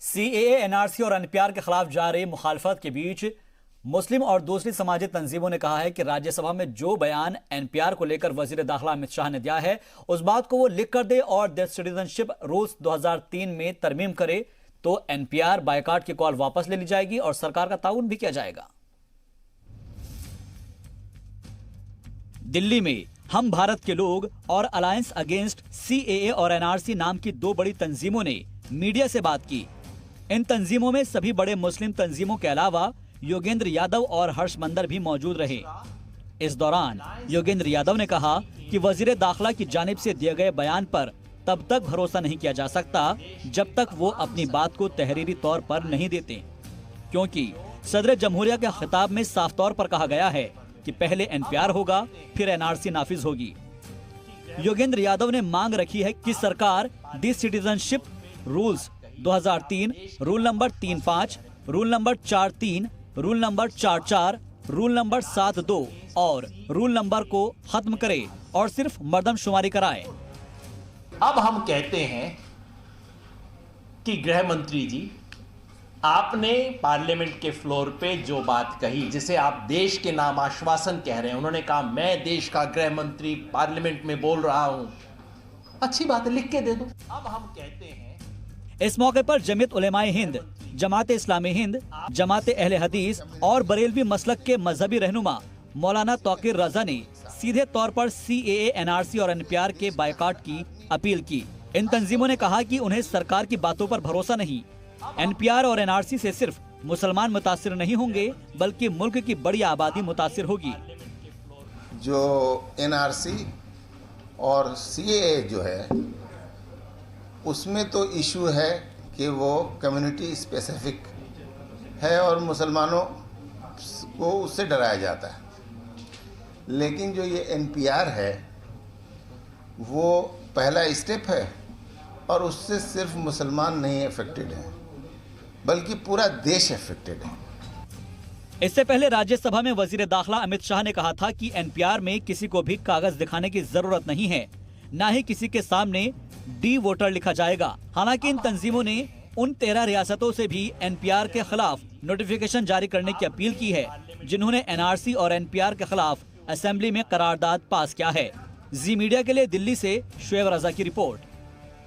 CAA, NRC और NPR के खिलाफ जारी मुखालफत के बीच मुस्लिम और दूसरी समाजी तंजीमों ने कहा है कि राज्यसभा में जो बयान एनपीआर को लेकर वजीर दाखिला अमित शाह ने दिया है, उस बात को वो लिख कर दे और द सिटीजनशिप रूल्स 2003 में तरमीम करे तो एनपीआर बायकॉट की कॉल वापस ले ली जाएगी और सरकार का ताउन भी किया जाएगा। दिल्ली में हम भारत के लोग और अलायंस अगेंस्ट सीएए और एनआरसी नाम की दो बड़ी तंजीमों ने मीडिया से बात की। इन तंजीमों में सभी बड़े मुस्लिम तंजीमों के अलावा योगेंद्र यादव और हर्ष मंदर भी मौजूद रहे। इस दौरान योगेंद्र यादव ने कहा कि वजीर दाखिला की जानिब से दिए गए बयान पर तब तक भरोसा नहीं किया जा सकता जब तक वो अपनी बात को तहरीरी तौर पर नहीं देते, क्योंकि सदर जमहूरिया के खिताब में साफ तौर पर कहा गया है कि पहले एनपीआर होगा फिर एनआरसी नाफिज होगी। योगेंद्र यादव ने मांग रखी है कि सरकार the citizenship rules 2003, rule number 35, rule number 43, rule number 44, rule number 72 और रूल नंबर को खत्म करे और सिर्फ मर्दमशुमारी कराए। अब हम कहते हैं कि गृह मंत्री जी, आपने पार्लियामेंट के फ्लोर पे जो बात कही, जिसे आप देश के नाम आश्वासन कह रहे हैं, उन्होंने कहा मैं देश का गृह मंत्री पार्लियामेंट में बोल रहा हूं, अच्छी बात है, लिख के दे दो। अब हम कहते हैं। इस मौके पर जमीयत उलेमाए हिंद, जमात इस्लामी हिंद, जमात अहले हदीस और बरेलवी मसलक के मजहबी रहनुमा मौलाना तौकीर रजा ने सीधे तौर पर सीएए, एनआरसी और एनपीआर के बायकॉट की अपील की। इन तंजीमों ने कहा कि उन्हें सरकार की बातों पर भरोसा नहीं। एनपीआर और एनआरसी से सिर्फ मुसलमान मुतासिर नहीं होंगे बल्कि मुल्क की बड़ी आबादी मुतासिर होगी। जो एनआरसी और सीएए जो है उसमें तो इशू है कि वो कम्युनिटी स्पेसिफिक है और मुसलमानों को उससे डराया जाता है, लेकिन जो ये एनपीआर है वो पहला स्टेप है और उससे सिर्फ मुसलमान नहीं अफेक्टेड हैं बल्कि पूरा देश अफेक्टेड है। इससे पहले राज्यसभा में वजीर दाखिला अमित शाह ने कहा था कि एनपीआर में किसी को भी कागज दिखाने की जरूरत नहीं है, न ही किसी के सामने डी वोटर लिखा जाएगा। हालांकि इन तंजीमों ने उन 13 रियासतों से भी एनपीआर के खिलाफ नोटिफिकेशन जारी करने की अपील की है जिन्होंने एनआरसी और एनपीआर के खिलाफ असेंबली में करारदाद पास किया है। जी मीडिया के लिए दिल्ली से शुएब रजा की रिपोर्ट।